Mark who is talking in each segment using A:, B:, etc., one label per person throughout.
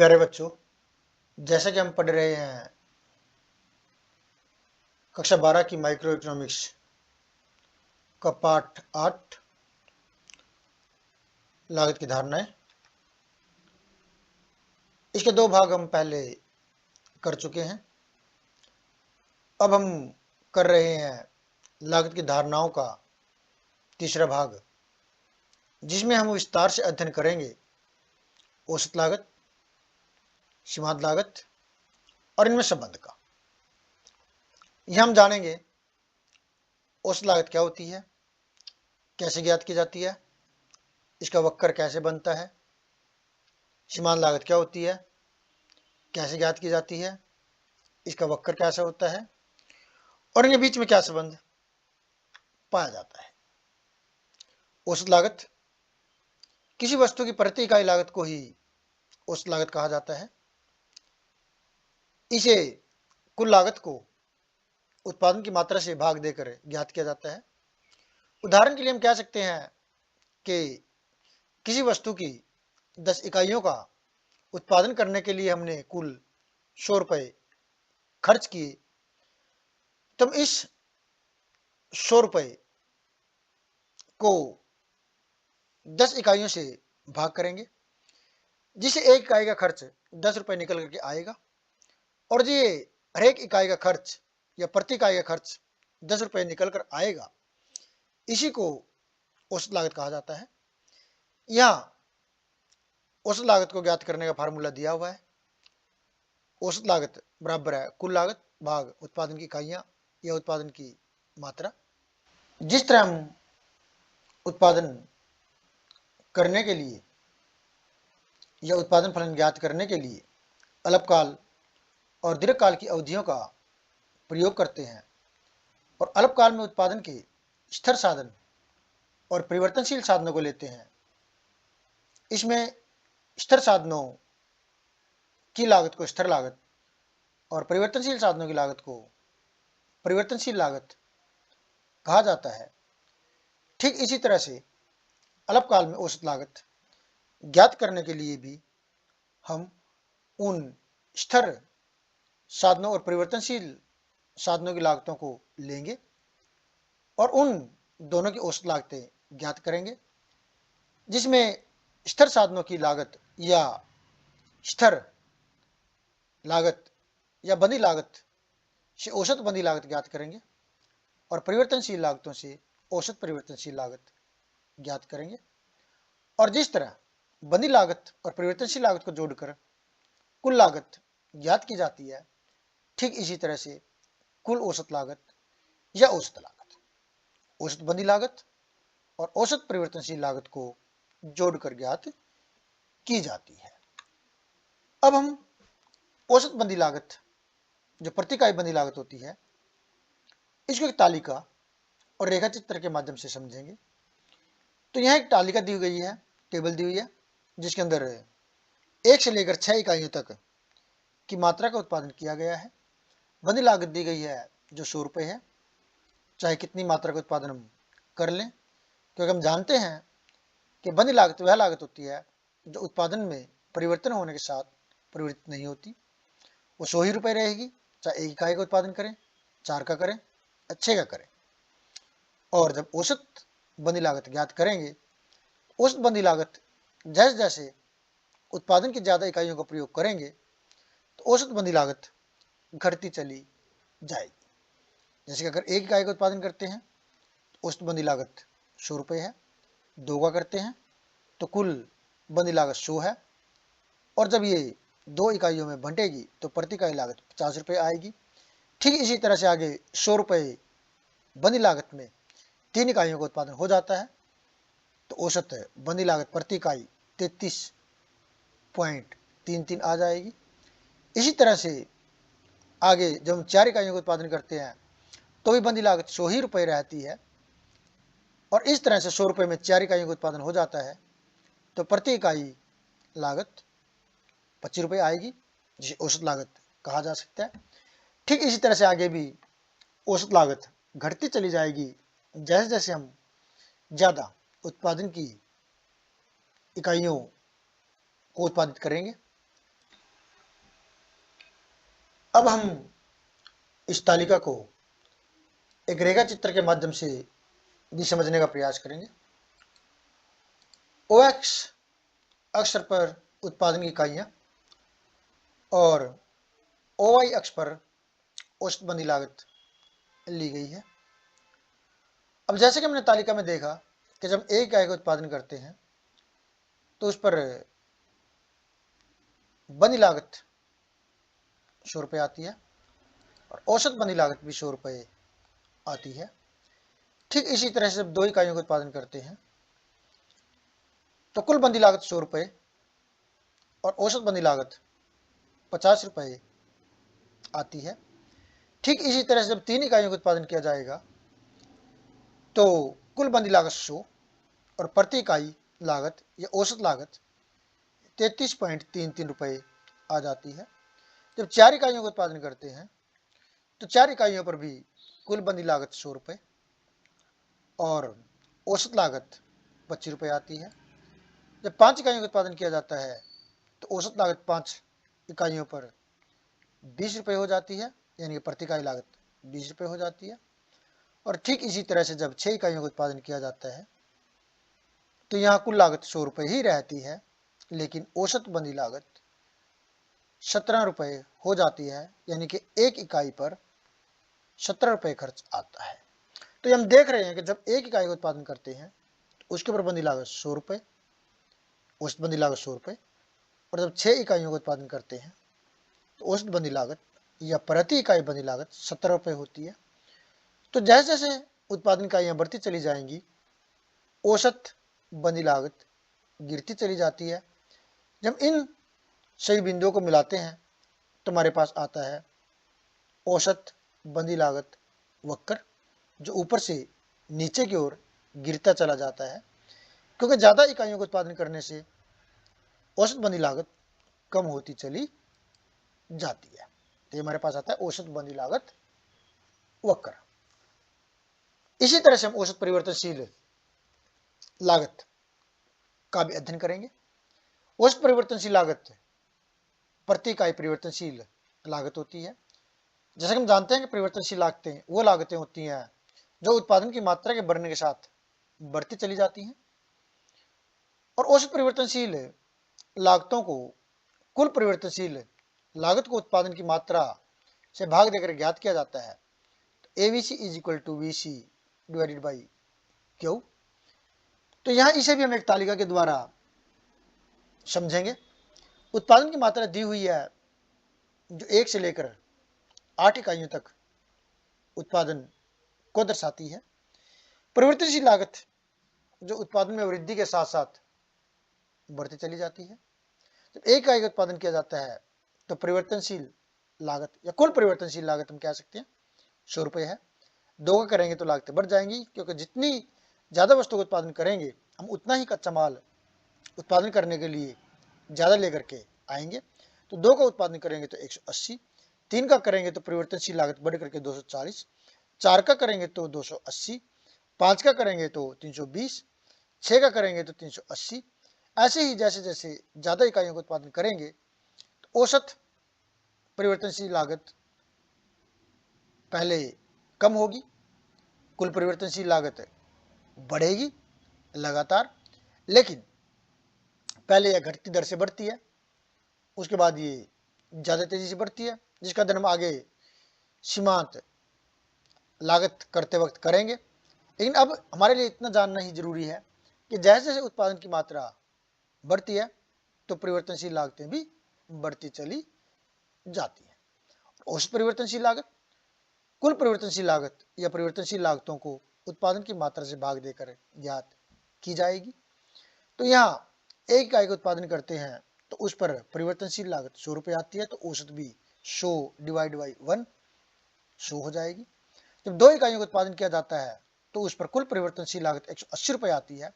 A: प्यारे बच्चों, जैसा कि हम पढ़ रहे हैं कक्षा 12 की माइक्रो इकोनॉमिक्स का पाठ 8 लागत की धारणाएं। इसके दो भाग हम पहले कर चुके हैं। अब हम कर रहे हैं लागत की धारणाओं का तीसरा भाग, जिसमें हम विस्तार से अध्ययन करेंगे औसत लागत, सीमांत लागत और इनमें संबंध का। यह हम जानेंगे औसत लागत क्या होती है, कैसे ज्ञात की जाती है, इसका वक्र कैसे बनता है, सीमांत लागत क्या होती है, कैसे ज्ञात की जाती है, इसका वक्र कैसा होता है और इनके बीच में क्या संबंध पाया जाता है। औसत लागत, किसी वस्तु की प्रति इकाई लागत को ही औसत लागत कहा जाता है। इसे कुल लागत को उत्पादन की मात्रा से भाग देकर ज्ञात किया जाता है। उदाहरण के लिए हम कह सकते हैं कि किसी वस्तु की 10 इकाइयों का उत्पादन करने के लिए हमने कुल 100 रुपए खर्च किए, तब इस 100 रुपए को 10 इकाइयों से भाग करेंगे, जिसे एक इकाई का खर्च 10 रुपए निकल करके आएगा और ये हर एक इकाई का खर्च या प्रति इकाई का खर्च 10 रुपए निकल कर आएगा। इसी को औसत लागत कहा जाता है। यहाँ औसत लागत को ज्ञात करने का फार्मूला दिया हुआ है। औसत लागत बराबर है कुल लागत भाग उत्पादन की इकाइयां या उत्पादन की मात्रा। जिस तरह हम उत्पादन करने के लिए या उत्पादन फलन ज्ञात करने के लिए अल्पकाल और दीर्घकाल की अवधियों का प्रयोग करते हैं और अल्पकाल में उत्पादन के स्थिर साधन और परिवर्तनशील साधनों को लेते हैं, इसमें स्थिर साधनों की लागत को स्थिर लागत और परिवर्तनशील साधनों की लागत को परिवर्तनशील लागत कहा जाता है। ठीक इसी तरह से अल्पकाल में औसत लागत ज्ञात करने के लिए भी हम उन स्थिर साधनों और परिवर्तनशील साधनों की लागतों को लेंगे और उन दोनों की औसत लागतें ज्ञात करेंगे, जिसमें स्थिर साधनों की लागत या स्थिर लागत या बंधी लागत से औसत बंधी लागत ज्ञात करेंगे और परिवर्तनशील लागतों से औसत परिवर्तनशील लागत ज्ञात करेंगे। और जिस तरह बंधी लागत और परिवर्तनशील लागत को जोड़कर कुल लागत ज्ञात की जाती है, ठीक इसी तरह से कुल औसत लागत या औसत लागत, औसत बंधी लागत और औसत परिवर्तनशील लागत को जोड़कर ज्ञात की जाती है। अब हम औसत बंधी लागत, जो प्रति इकाई बंधी लागत होती है, इसको एक तालिका और रेखा चित्र के माध्यम से समझेंगे। तो यह एक तालिका दी गई है, टेबल दी हुई है, जिसके अंदर 1 से लेकर 6 इकाइयों तक की मात्रा का उत्पादन किया गया है। बंधी लागत दी गई है जो 100 रुपये है, चाहे कितनी मात्रा का उत्पादन हम कर लें, क्योंकि हम जानते हैं कि बंधी लागत वह लागत होती है जो उत्पादन में परिवर्तन होने के साथ परिवर्तित नहीं होती। वो 100 ही रुपये रहेगी, चाहे 1 इकाई का उत्पादन करें, 4 का करें, 6 का करें। और जब औसत बंधी लागत ज्ञात करेंगे, औसत बंधी लागत जैसे जैसे उत्पादन की ज़्यादा इकाइयों का प्रयोग करेंगे तो औसत बंधी लागत घटती चली जाएगी। जैसे कि अगर 1 इकाई का उत्पादन करते हैं तो औसत बंधी लागत 100 रुपये है, 2 का करते हैं तो कुल बंधी लागत 100 है, और जब ये 2 इकाइयों में बंटेगी तो प्रति इकाई लागत 50 रुपये आएगी। ठीक इसी तरह से आगे 100 रुपये बंधी लागत में 3 इकाइयों का उत्पादन हो जाता है तो औसत बंधी लागत प्रति इकाई 33.33 आ जाएगी। इसी तरह से आगे जब हम 4 इकाइयों का उत्पादन करते हैं तो भी बंधी लागत 100 ही रुपये रहती है, और इस तरह से 100 रुपये में 4 इकाइयों का उत्पादन हो जाता है तो प्रति इकाई लागत 25 रुपये आएगी, जिसे औसत लागत कहा जा सकता है। ठीक इसी तरह से आगे भी औसत लागत घटती चली जाएगी जैसे जैसे हम ज़्यादा उत्पादन की इकाइयों को उत्पादित करेंगे। अब हम इस तालिका को एक रेखा चित्र के माध्यम से भी समझने का प्रयास करेंगे। OX अक्ष पर उत्पादन की इकाइयां और OY अक्ष पर औसत बंदी लागत ली गई है। अब जैसे कि हमने तालिका में देखा कि जब एक इकाई का उत्पादन करते हैं तो उस पर बंदी लागत 100 रुपये आती है और औसत बंदी लागत भी 100 रुपये आती है। ठीक इसी तरह से जब 2 इकाइयों का उत्पादन करते हैं तो कुल बंदी लागत 100 रुपये और औसत बंदी लागत 50 रुपये आती है। ठीक इसी तरह से जब 3 इकाइयों का उत्पादन किया जाएगा तो कुल बंदी लागत 100 और प्रति इकाई लागत या औसत लागत 33.33 रुपये आ जाती है। जब 4 इकाइयों का उत्पादन करते हैं तो 4 इकाइयों पर भी कुल बंदी लागत 100 रुपये और औसत लागत 25 रुपये आती है। जब 5 इकाइयों का उत्पादन किया जाता है तो औसत लागत 5 इकाइयों पर 20 रुपये हो जाती है, यानी कि प्रति इकाई लागत 20 रुपये हो जाती है। और ठीक इसी तरह से जब 6 इकाइयों का उत्पादन किया जाता है तो यहाँ कुल लागत 100 रुपये ही रहती है, लेकिन औसत बंदी लागत 17 रुपये हो जाती है, यानी कि एक इकाई पर 17 रुपये खर्च आता है। तो हम देख रहे हैं कि जब एक इकाई का उत्पादन करते हैं तो उसके ऊपर बंदी लागत 100 रुपये, औसत बंदी लागत 100 रुपये, और जब 6 इकाइयों का उत्पादन करते हैं तो औसत बंदी लागत या प्रति इकाई बंदी लागत 17 रुपये होती है। तो जैसे जैसे उत्पादन इकाइयाँ बढ़ती चली जाएंगी औसत बंदी लागत गिरती चली जाती है। जब इन सही बिंदुओं को मिलाते हैं तो हमारे पास आता है औसत बंदी लागत वक्र, जो ऊपर से नीचे की ओर गिरता चला जाता है, क्योंकि ज़्यादा इकाइयों का उत्पादन करने से औसत बंदी लागत कम होती चली जाती है। तो ये हमारे पास आता है औसत बंदी लागत वक्र। इसी तरह से हम औसत परिवर्तनशील लागत का भी अध्ययन करेंगे। औसत परिवर्तनशील लागत प्रति इकाई परिवर्तनशील लागत होती है। जैसे कि हम जानते हैं कि परिवर्तनशील लागतें वो लागतें होती हैं जो उत्पादन की मात्रा के बढ़ने के साथ बढ़ती चली जाती हैं, और औसत परिवर्तनशील लागतों को कुल परिवर्तनशील लागत को उत्पादन की मात्रा से भाग देकर ज्ञात किया जाता है। तो ABC is equal to VC divided by Q। तो यहाँ इसे भी हम एक तालिका के द्वारा समझेंगे। उत्पादन की मात्रा दी हुई है जो 1 से लेकर 8 इकाइयों तक उत्पादन को दर्शाती है। परिवर्तनशील लागत जो उत्पादन में वृद्धि के साथ साथ बढ़ती चली जाती है। जब एक इकाई का उत्पादन किया जाता है तो परिवर्तनशील लागत या कुल परिवर्तनशील लागत हम कह सकते हैं 100 रुपये है। 2 का करेंगे तो लागतें बढ़ जाएंगी, क्योंकि जितनी ज़्यादा वस्तु का उत्पादन करेंगे हम उतना ही कच्चा माल उत्पादन करने के लिए ज़्यादा लेकर के आएंगे। तो 2 का उत्पादन करेंगे तो 180, 3 का करेंगे तो परिवर्तनशील लागत बढ़ करके 240, 4 का करेंगे तो 280, 5 का करेंगे तो 320, 6 का करेंगे तो 380। ऐसे ही जैसे जैसे ज़्यादा इकाइयों का उत्पादन करेंगे तो औसत परिवर्तनशील लागत पहले कम होगी, कुल परिवर्तनशील लागत बढ़ेगी लगातार, लेकिन पहले यह घटती दर से बढ़ती है, उसके बाद ये ज़्यादा तेज़ी से बढ़ती है, जिसका अध्ययन हम आगे सीमांत लागत करते वक्त करेंगे। लेकिन अब हमारे लिए इतना जानना ही जरूरी है कि जैसे जैसे उत्पादन की मात्रा बढ़ती है तो परिवर्तनशील लागतें भी बढ़ती चली जाती है। औसत परिवर्तनशील लागत कुल परिवर्तनशील लागत या परिवर्तनशील लागतों को उत्पादन की मात्रा से भाग देकर ज्ञात की जाएगी। तो यहाँ एक इकाई का उत्पादन करते हैं तो उस पर परिवर्तनशील लागत 100 रुपये आती है, तो औसत भी 100 डिवाइड बाई 1 100 हो जाएगी। जब 2 इकाइयों का उत्पादन किया जाता है तो उस पर कुल परिवर्तनशील लागत 180 रुपये आती है,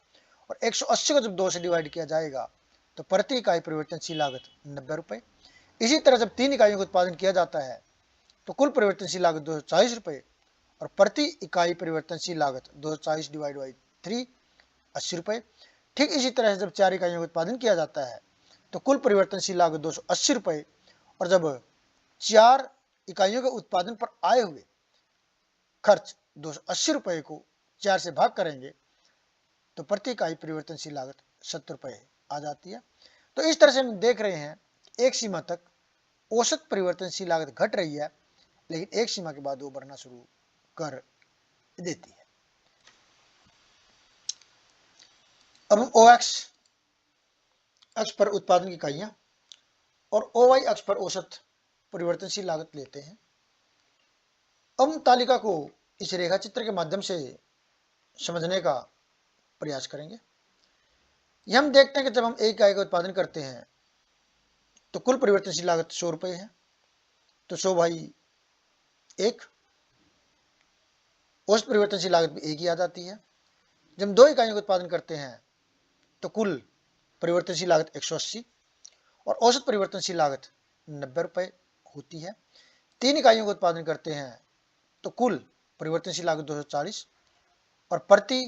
A: और 180 को जब 2 से डिवाइड किया जाएगा तो प्रति इकाई परिवर्तनशील लागत 90 रुपये। इसी तरह जब 3 इकाइयों का उत्पादन किया जाता है तो कुल परिवर्तनशील लागत 240 रुपये और प्रति इकाई परिवर्तनशील लागत 240 डिवाइड बाई 3 80 रुपये। ठीक इसी तरह से जब 4 इकाइयों का उत्पादन किया जाता है तो कुल परिवर्तनशील लागत 280 रुपये, और जब 4 इकाइयों के उत्पादन पर आए हुए खर्च 280 रुपए को 4 से भाग करेंगे तो प्रति इकाई परिवर्तनशील लागत 70 रुपए आ जाती है। तो इस तरह से हम देख रहे हैं एक सीमा तक औसत परिवर्तनशील लागत घट रही है, लेकिन एक सीमा के बाद वो बढ़ना शुरू कर देती है। अब हम OX अक्ष पर उत्पादन की इकाइयां और OY अक्ष पर औसत परिवर्तनशील लागत लेते हैं। अब हम तालिका को इस रेखा चित्र के माध्यम से समझने का प्रयास करेंगे। यह हम देखते हैं कि जब हम एक इकाई का उत्पादन करते हैं तो कुल परिवर्तनशील लागत 100 रुपए है, तो 100 भाई 1, औसत परिवर्तनशील लागत भी 1 ही आ जाती है। जब हम 2 इकाइयों का उत्पादन करते हैं तो कुल परिवर्तनशील लागत 180 और औसत परिवर्तनशील लागत 90 रुपए होती है। 3 इकाइयों का उत्पादन करते हैं तो कुल परिवर्तनशील लागत 240 और प्रति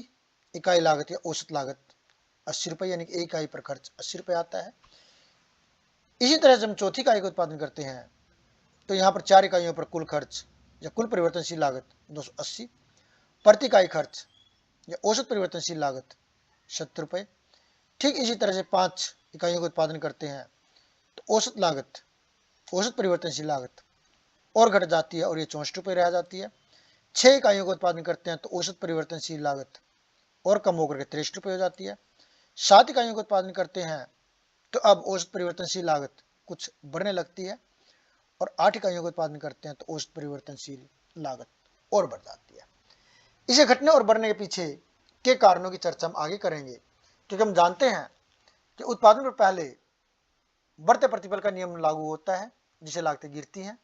A: इकाई लागत या औसत लागत 80 रुपए, यानी कि एक इकाई पर खर्च 80 रुपए आता है। इसी तरह से हम चौथी इकाई का उत्पादन करते हैं तो यहाँ पर 4 इकाइयों पर कुल खर्च या कुल परिवर्तनशील लागत 280, प्रति इकाई खर्च या औसत परिवर्तनशील लागत 70 रुपए। ठीक इसी तरह से 5 इकाइयों का उत्पादन करते हैं तो औसत परिवर्तनशील लागत और घट जाती है और ये 64 रुपए रह जाती है। 6 इकाइयों का उत्पादन करते हैं तो औसत परिवर्तनशील लागत और कम होकर के 63 रुपए हो जाती है। 7 इकाइयों का उत्पादन करते हैं तो अब औसत परिवर्तनशील लागत कुछ बढ़ने लगती है और 8 इकाइयों का उत्पादन करते हैं तो औसत परिवर्तनशील लागत और बढ़ जाती है। इसे घटने और बढ़ने के पीछे के कारणों की चर्चा हम आगे करेंगे, क्योंकि हम जानते हैं कि उत्पादन पर पहले बढ़ते प्रतिफल का नियम लागू होता है जिससे लागतें गिरती हैं,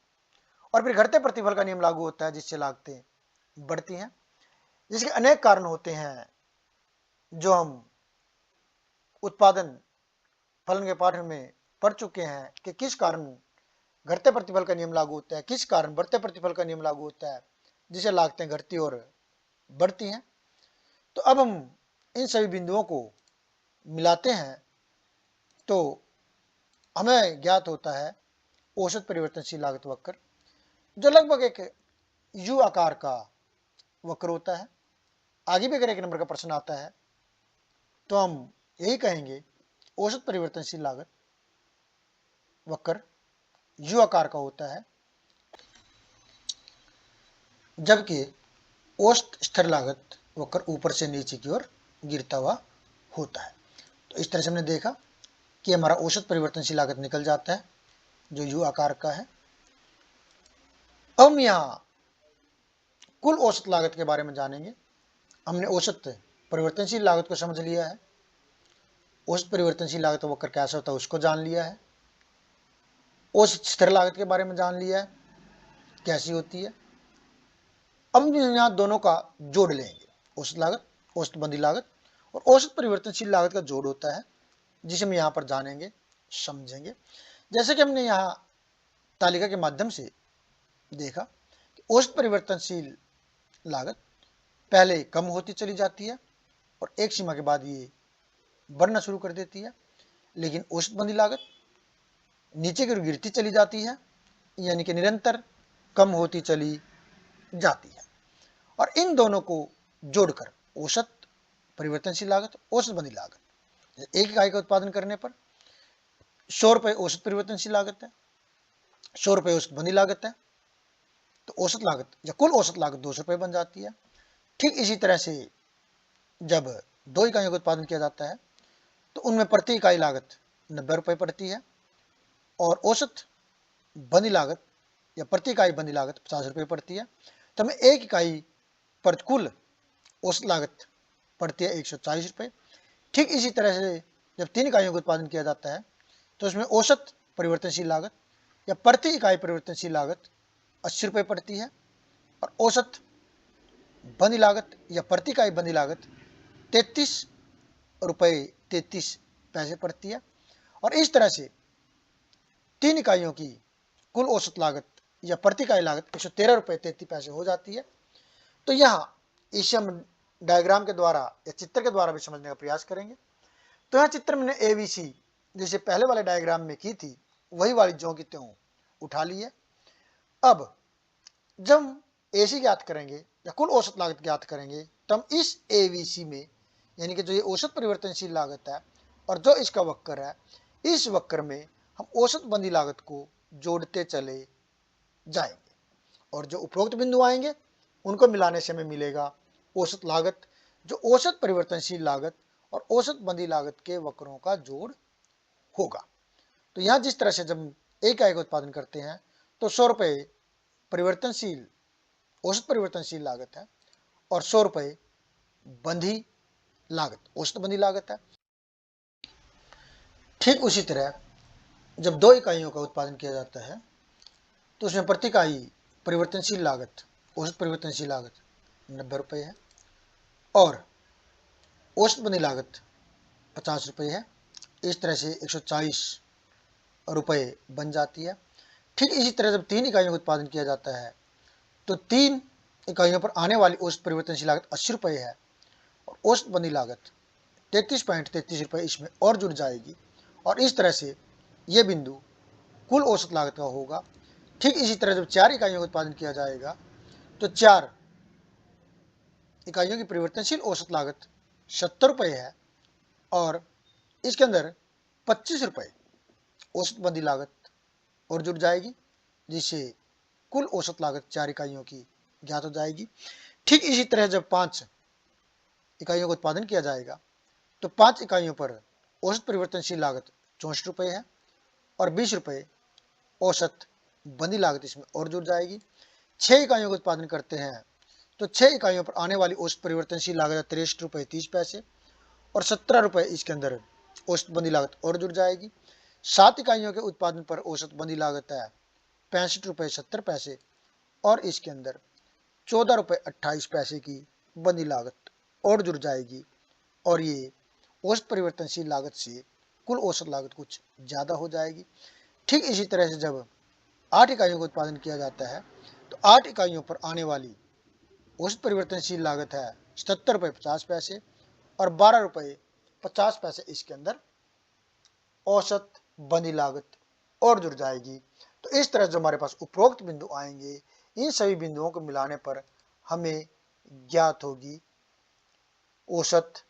A: और फिर घटते प्रतिफल का नियम लागू होता है जिससे लागतें बढ़ती हैं। जिसके अनेक कारण होते हैं जो हम उत्पादन फलन के पाठ में पढ़ चुके हैं कि किस कारण घटते प्रतिफल का नियम लागू होता है, किस कारण बढ़ते प्रतिफल का नियम लागू होता है जिससे लागतें घटती और बढ़ती हैं। तो अब हम इन सभी बिंदुओं को मिलाते हैं तो हमें ज्ञात होता है औसत परिवर्तनशील लागत वक्र, जो लगभग एक यू आकार का वक्र होता है। आगे भी अगर एक नंबर का प्रश्न आता है तो हम यही कहेंगे औसत परिवर्तनशील लागत वक्र यू आकार का होता है, जबकि औसत स्थिर लागत वक्र ऊपर से नीचे की ओर गिरता हुआ होता है। तो इस तरह से हमने देखा कि हमारा औसत परिवर्तनशील लागत निकल जाता है जो यू आकार का है। अब हम यहाँ कुल औसत लागत के बारे में जानेंगे। हमने औसत परिवर्तनशील लागत को समझ लिया है, औसत परिवर्तनशील लागत वक्र कैसा होता है उसको जान लिया है, औसत स्थिर लागत के बारे में जान लिया है कैसी होती है। अब यहाँ दोनों का जोड़ लेंगे, औसत लागत, औसत बंधी लागत और औसत परिवर्तनशील लागत का जोड़ होता है जिसे हम यहाँ पर जानेंगे समझेंगे। जैसे कि हमने यहाँ तालिका के माध्यम से देखा कि औसत परिवर्तनशील लागत पहले कम होती चली जाती है और एक सीमा के बाद ये बढ़ना शुरू कर देती है, लेकिन औसत बंधी लागत नीचे की ओर गिरती चली जाती है, यानी कि निरंतर कम होती चली जाती है। और इन दोनों को जोड़कर औसत परिवर्तनशील लागत, औसत बंधी लागत, एक इकाई का उत्पादन करने पर 100 रुपए औसत परिवर्तनशील लागत है, 100 रुपए औसत बंधी लागत है, तो औसत लागत या कुल औसत लागत 200 रुपए बन जाती है। ठीक इसी तरह से जब 2 इकाइयों का उत्पादन किया जाता है तो उनमें प्रति इकाई लागत 90 रुपए पड़ती है और औसत बंधी लागत या प्रति इकाई बंधी लागत 50 रुपए पड़ती है। तो हमें एक इकाई पर कुल औसत लागत पड़ती है 140 रुपए। ठीक इसी तरह से जब 3 इकाइयों का उत्पादन किया जाता है तो उसमें औसत परिवर्तनशील लागत या प्रति इकाई परिवर्तनशील लागत 80 रुपए पड़ती है और औसत बंधी लागत या प्रति इकाई बंधी लागत 33 रुपए 33 पैसे पड़ती है। और इस तरह से 3 इकाइयों की कुल औसत लागत या प्रति इकाई लागत 113 रुपए 33 पैसे हो जाती है। तो यहाँ इसे हम डायग्राम के द्वारा या चित्र के द्वारा भी समझने का प्रयास करेंगे। तो यहाँ चित्र में ABC जैसे पहले वाले डायग्राम में की थी वही वाली ज्यों की त्यों उठा ली है। अब जब हम एसी ज्ञात करेंगे या कुल औसत लागत ज्ञात करेंगे तो हम इस एवीसी में, यानी कि जो ये औसत परिवर्तनशील लागत है और जो इसका वक्र है, इस वक्र में हम औसत बंधी लागत को जोड़ते चले जाएंगे और जो उपरोक्त बिंदु आएंगे उनको मिलाने से हमें मिलेगा औसत लागत, जो औसत परिवर्तनशील लागत और औसत बंधी लागत के वक्रों का जोड़ होगा। तो यहां जिस तरह से जब एक इकाई का उत्पादन करते हैं तो 100 रुपए परिवर्तनशील औसत परिवर्तनशील लागत है और 100 रुपए बंधी लागत, औसत बंधी लागत है। ठीक उसी तरह जब 2 इकाइयों का उत्पादन किया जाता है तो उसमें प्रति इकाई परिवर्तनशील लागत, औसत परिवर्तनशील लागत 90 रुपए है और औसत बंधी लागत 50 रुपए है। इस तरह से 140 रुपए बन जाती है। ठीक इसी तरह जब 3 इकाइयों का उत्पादन किया जाता है तो 3 इकाइयों पर आने वाली औसत परिवर्तनशील लागत 80 रुपए है और औसत बंधी लागत 33.33 रुपए इसमें और जुड़ जाएगी और इस तरह से ये बिंदु कुल औसत लागत का होगा। ठीक इसी तरह जब 4 इकाइयों का उत्पादन किया जाएगा तो 4 इकाइयों की परिवर्तनशील औसत लागत 70 रुपए है और इसके अंदर 25 रुपए औसत बंधी लागत और जुड़ जाएगी, जिससे कुल औसत लागत 4 इकाइयों की ज्ञात हो जाएगी। ठीक इसी तरह जब 5 इकाइयों का उत्पादन किया जाएगा तो 5 इकाइयों पर औसत परिवर्तनशील लागत 64 रुपए है और 20 रुपए औसत बंधी लागत इसमें और जुड़ जाएगी। 6 इकाइयों का उत्पादन करते हैं तो 6 इकाइयों पर आने वाली औसत परिवर्तनशील लागत है 63 रुपए 30 पैसे और 17 रुपए इसके अंदर औसत बंधी लागत और जुड़ जाएगी। 7 इकाइयों के उत्पादन पर औसत बंधी लागत है 65 रुपए 70 पैसे और इसके अंदर 14 रुपए 28 पैसे की बंधी लागत और जुड़ जाएगी और ये औसत परिवर्तनशील लागत से कुल औसत लागत कुछ ज़्यादा हो जाएगी। ठीक इसी तरह से जब 8 इकाइयों का उत्पादन किया जाता है तो 8 इकाइयों पर आने वाली औसत परिवर्तनशील लागत है 77 रुपए 50 पैसे और 12 रुपए 50 पैसे इसके अंदर औसत बंधी लागत और जुड़ जाएगी। तो इस तरह जो हमारे पास उपरोक्त बिंदु आएंगे, इन सभी बिंदुओं को मिलाने पर हमें ज्ञात होगी औसत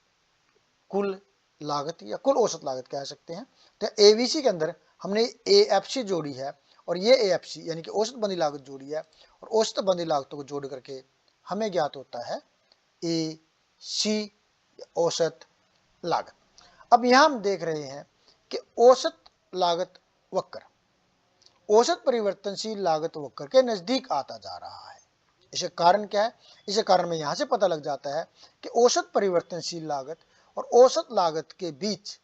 A: कुल लागत या कुल औसत लागत कह सकते हैं। तो एवीसी के अंदर हमने एएफसी जोड़ी है और ये एएफसी यानी कि औसत बंधी लागत जोड़ी है और औसत बंधी लागतों को जोड़ करके हमें ज्ञात होता है ए सी औसत लागत। अब यहां हम देख रहे हैं कि औसत लागत वक्र औसत परिवर्तनशील लागत वक्र के नजदीक आता जा रहा है। इसे कारण क्या है? इसे कारण में यहां से पता लग जाता है कि औसत परिवर्तनशील लागत और औसत लागत के बीच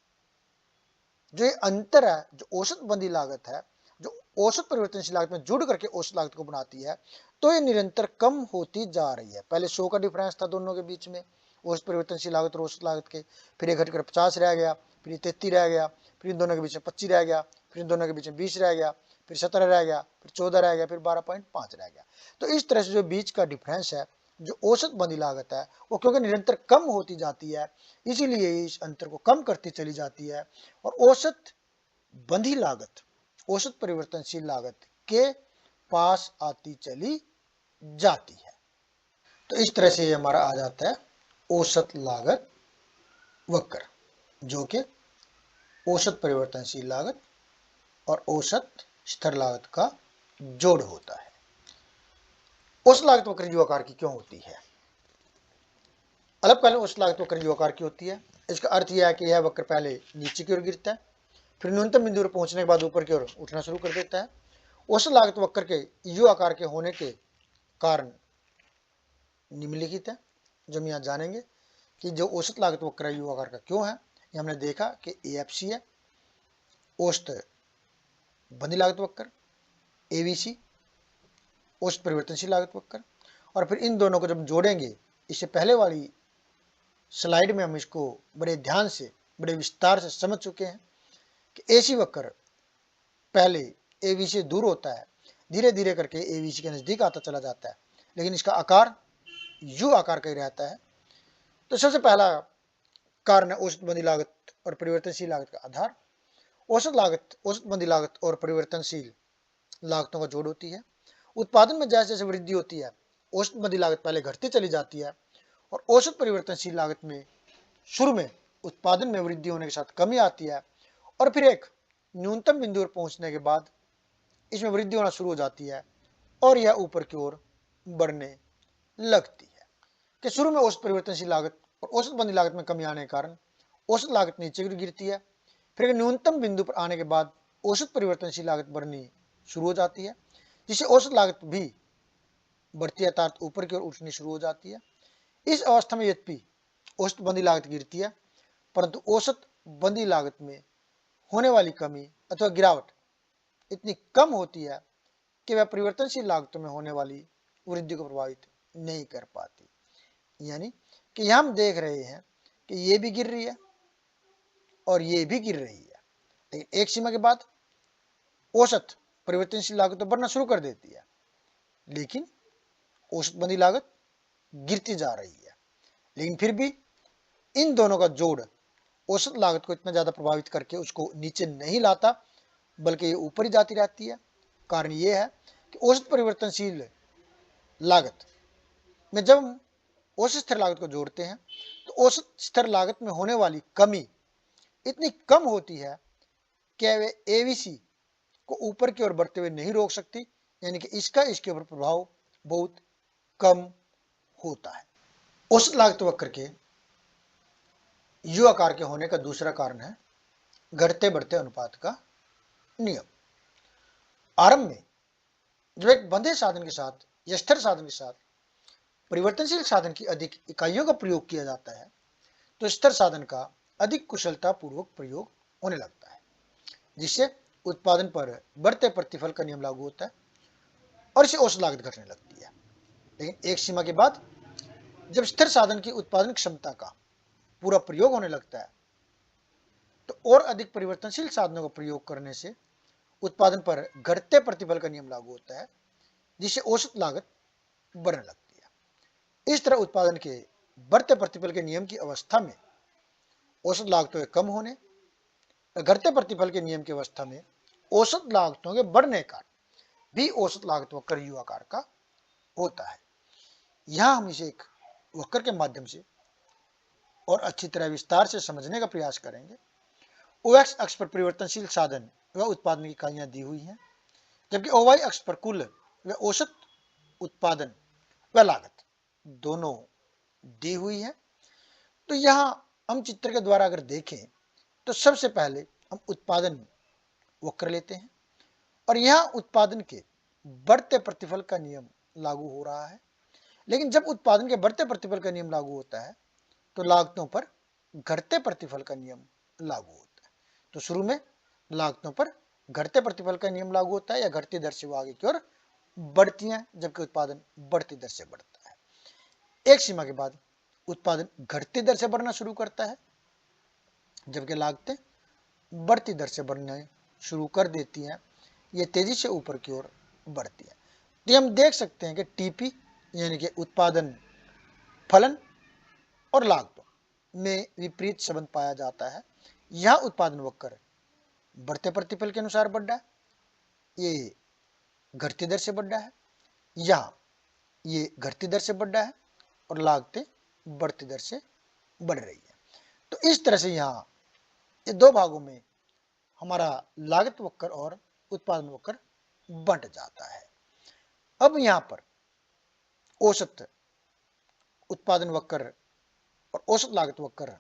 A: जो ये अंतर है, जो औसत बंधी लागत है, जो औसत परिवर्तनशील लागत में जुड़ करके औसत लागत को बनाती है, तो ये निरंतर कम होती जा रही है। पहले 100 का डिफरेंस था दोनों के बीच में, औसत परिवर्तनशील लागत और औसत लागत के, फिर ये घटकर 50 रह गया, फिर 33 रह गया, फिर इन दोनों के बीच में 25 रह गया, फिर इन दोनों के बीच में 20 रह गया, फिर 17 रह गया, फिर 14 रह गया, फिर 12.5 रह गया। तो इस तरह से जो बीच का डिफरेंस है, जो औसत बंधी लागत है, वो क्योंकि निरंतर कम होती जाती है, इसीलिए इस अंतर को कम करती चली जाती है और औसत बंधी लागत औसत परिवर्तनशील लागत के पास आती चली जाती है। तो इस तरह से हमारा आ जाता है औसत लागत वक्र, जो कि औसत परिवर्तनशील लागत और औसत स्थिर लागत का जोड़ होता है। औसत लागत वक्र जीव आकार की क्यों होती है? अलग पहले औसत लागत वक्र जीव आकार की होती है। इसका अर्थ यह है कि यह वक्र पहले नीचे की ओर गिरता है, फिर न्यूनतम बिंदु पर पहुंचने के बाद ऊपर की ओर उठना शुरू कर देता है। औसत लागत वक्र के यू आकार के होने के कारण निम्नलिखित है, जो हम यहाँ जानेंगे कि जो औसत लागत वक्र है यू आकार का क्यों है। ये हमने देखा कि एएफसी है औसत बंधी लागत वक्र, एवीसी औसत परिवर्तनशील लागत वक्र, और फिर इन दोनों को जब जोड़ेंगे, इससे पहले वाली स्लाइड में हम इसको बड़े ध्यान से बड़े विस्तार से समझ चुके हैं कि एसी वक्र पहले एवीसी से दूर होता है, धीरे धीरे करके एवीसी के नजदीक आता चला जाता है, लेकिन इसका आकार यू आकार का ही रहता है। तो सबसे पहला कारण है औसत बंधी लागत और परिवर्तनशील लागत का आधार। औसत लागत औसत बंधी लागत और परिवर्तनशील लागतों का जोड़ होती है उत्पादन में जैसे जैसे वृद्धि होती है, औसत बंदी लागत पहले घटती चली जाती है और औसत परिवर्तनशील लागत में शुरू में उत्पादन में वृद्धि होने के साथ कमी आती है और फिर एक न्यूनतम बिंदु पर पहुंचने के बाद इसमें वृद्धि होना शुरू हो जाती है और यह ऊपर की ओर बढ़ने लगती है। कि शुरू में औसत परिवर्तनशील लागत और औसत बंदी लागत में कमी आने के कारण औसत लागत नीचे गिरती है, फिर न्यूनतम बिंदु पर आने के बाद औसत परिवर्तनशील लागत बढ़नी शुरू हो जाती है, जिससे औसत लागत भी बढ़ती है अर्थात ऊपर की ओर उठनी शुरू हो जाती है। इस अवस्था में यद्यपि औसत बंदी लागत गिरती है, परंतु औसत बंदी लागत में होने वाली कमी अथवा गिरावट इतनी कम होती है कि वह परिवर्तनशील लागतों में होने वाली वृद्धि को प्रभावित नहीं कर पाती। यानी कि यहां हम देख रहे हैं कि ये भी गिर रही है और ये भी गिर रही है, लेकिन एक सीमा के बाद औसत परिवर्तनशील लागत तो बढ़ना शुरू कर देती है, लेकिन औसत बंदी लागत गिरती जा रही है। लेकिन फिर भी इन दोनों का जोड़ औसत लागत को इतना ज्यादा प्रभावित करके उसको नीचे नहीं लाता, बल्कि ये ऊपर ही जाती रहती है। कारण ये है कि औसत परिवर्तनशील लागत में जब हम औसत स्थिर लागत को जोड़ते हैं तो औसत स्थिर लागत में होने वाली कमी इतनी कम होती है कि वे एवीसी को ऊपर की ओर बढ़ते हुए नहीं रोक सकती, यानी कि इसका इसके ऊपर प्रभाव बहुत कम होता है। औसत लागत वक्र के यू आकार के होने का दूसरा कारण है घटते बढ़ते अनुपात का नियम। आरंभ में जब एक बंधे साधन के साथ या स्थिर साधन के साथ परिवर्तनशील साधन की अधिक इकाइयों का प्रयोग किया जाता है तो स्थिर साधन का अधिक कुशलता पूर्वक प्रयोग होने लगता है, जिससे उत्पादन पर बढ़ते प्रतिफल का नियम लागू होता है और इससे औसत लागत घटने लगती है। लेकिन एक सीमा के बाद जब स्थिर साधन की उत्पादन क्षमता का पूरा प्रयोग होने लगता है तो और अधिक परिवर्तनशील साधनों का प्रयोग करने से उत्पादन पर घटते प्रतिफल का नियम लागू होता है, जिससे औसत लागत बढ़ने लगती है। इस तरह उत्पादन के बढ़ते प्रतिफल के नियम की अवस्था में औसत लागतों के कम होने और घटते प्रतिफल के नियम की अवस्था में औसत लागतों के बढ़ने का भी औसत लागत वक्र यू आकार का होता है। यहां हम इसे एक वक्र के माध्यम से और अच्छी तरह विस्तार से समझने का प्रयास करेंगे। ओएक्स अक्ष पर परिवर्तनशील साधन व उत्पादन की इकाइयां दी हुई हैं, जबकि ओवाई अक्ष पर कुल व औसत उत्पादन व लागत दोनों दी हुई है। तो यहां हम चित्र के द्वारा अगर देखें तो सबसे पहले हम उत्पादन वक्र लेते हैं और यहां उत्पादन के बढ़ते प्रतिफल का नियम लागू हो रहा है, लेकिन जब उत्पादन के बढ़ते प्रतिफल का नियम लागू होता है तो लागतों पर घटते प्रतिफल का नियम लागू होता है। तो शुरू में लागतों पर घटते प्रतिफल का नियम लागू होता है या घटती दर से वो आगे की ओर बढ़ती हैं, जबकि उत्पादन बढ़ती दर से बढ़ता है। एक सीमा के बाद उत्पादन घटती दर से बढ़ना शुरू करता है, जबकि लागतें बढ़ती दर से बढ़ना शुरू कर देती हैं, ये तेजी से ऊपर की ओर बढ़ती है। तो हम देख सकते हैं कि टीपी यानी कि उत्पादन फलन और लागतों में विपरीत संबंध पाया जाता है। यह उत्पादन वक्र बढ़ते प्रतिफल के अनुसार बढ़ रहा है, ये घटती दर से बढ़ रहा है, या ये घटती दर से बढ़ रहा है और लागतें बढ़ती दर से बढ़ रही है। तो इस तरह से यहाँ ये दो भागों में हमारा लागत वक्र और उत्पादन वक्र बंट जाता है। अब यहाँ पर औसत उत्पादन वक्र और औसत लागत वक्र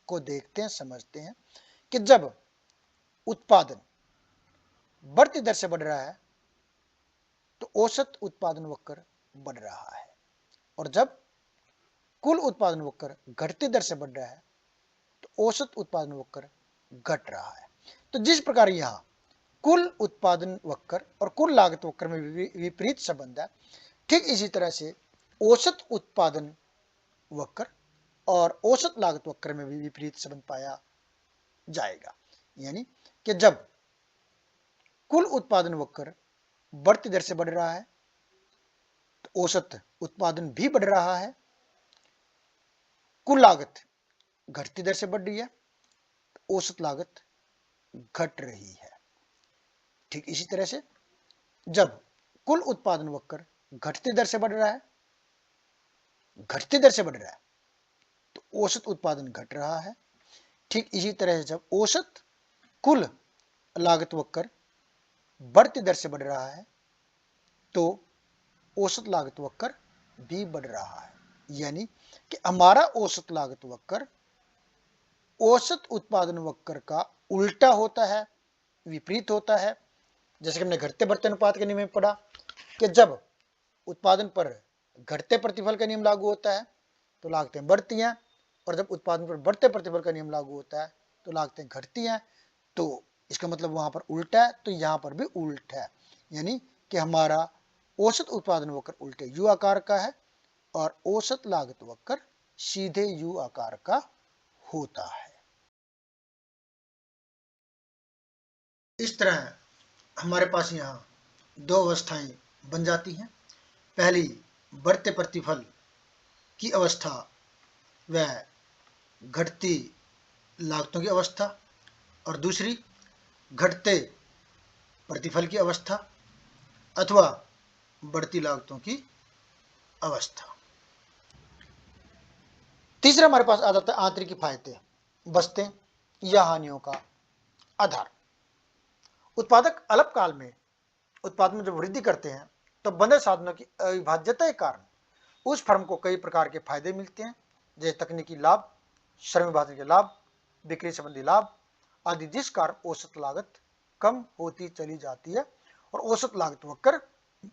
A: को देखते हैं, समझते हैं कि जब उत्पादन बढ़ती दर से बढ़ रहा है तो औसत उत्पादन वक्र बढ़ रहा है और जब कुल उत्पादन वक्र घटती दर से बढ़ रहा है तो औसत उत्पादन वक्र घट रहा है। तो जिस प्रकार यहां कुल उत्पादन वक्र और कुल लागत वक्र में विपरीत संबंध है, ठीक इसी तरह से औसत उत्पादन वक्र और औसत लागत वक्र में भी विपरीत संबंध पाया जाएगा। यानी कि जब कुल उत्पादन वक्र बढ़ती दर से बढ़ रहा है तो औसत उत्पादन भी बढ़ रहा है, कुल लागत घटती दर से बढ़ रही है तो औसत लागत घट रही है। ठीक इसी तरह से जब कुल उत्पादन वक्र घटती दर से बढ़ रहा है, घटती दर से बढ़ रहा है, तो औसत उत्पादन घट रहा है। ठीक इसी तरह से जब औसत कुल लागत वक्र बढ़ती दर से बढ़ रहा है तो औसत लागत वक्र भी बढ़ रहा है। यानी कि हमारा औसत लागत वक्र औसत उत्पादन वक्र का उल्टा होता है, विपरीत होता है। जैसे कि हमने घटते बढ़ते अनुपात के नियम में पढ़ा कि जब उत्पादन पर घटते प्रतिफल का नियम लागू होता है तो लागतें बढ़ती हैं, और जब उत्पादन पर बढ़ते प्रतिफल का नियम लागू होता है तो लागतें घटती हैं। तो इसका मतलब वहां पर उल्टा है, तो यहां पर भी उल्टा है। यानी कि हमारा औसत उत्पादन वक्र उल्टे यू आकार का है और औसत लागत वक्र सीधे यू आकार का होता है। इस तरह हमारे पास यहाँ दो अवस्थाएं बन जाती हैं। पहली बढ़ते प्रतिफल की अवस्था व घटती लागतों की अवस्था, और दूसरी घटते प्रतिफल की अवस्था अथवा बढ़ती लागतों की अवस्था। तीसरा हमारे पास आ जाता है आंतरिक किफायतें, बचतें या हानियों का आधार। उत्पादक अल्पकाल में उत्पादन में जब वृद्धि करते हैं तो बंधे साधनों की अविभाज्यता के कारण उस फर्म को कई प्रकार के फायदे मिलते हैं, जैसे तकनीकी लाभ, श्रम विभाजन के लाभ, बिक्री संबंधी लाभ आदि, जिस कारण औसत लागत कम होती चली जाती है और औसत लागत वक्र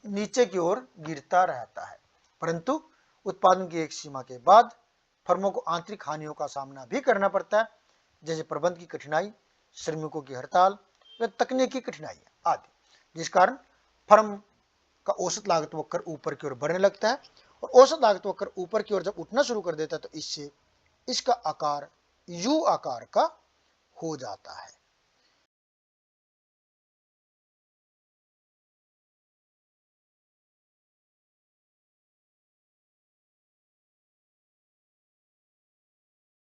A: नीचे की ओर गिरता रहता है। परंतु उत्पादन की एक सीमा के बाद फर्मों को आंतरिक हानियों का सामना भी करना पड़ता है, जैसे प्रबंध की कठिनाई, श्रमिकों की हड़ताल व तकनीकी कठिनाइयां आदि, जिस कारण फर्म का औसत लागत वक्र ऊपर की ओर बढ़ने लगता है। और औसत लागत वक्र ऊपर की ओर जब उठना शुरू कर देता है तो इससे इसका आकार यू आकार का हो जाता है।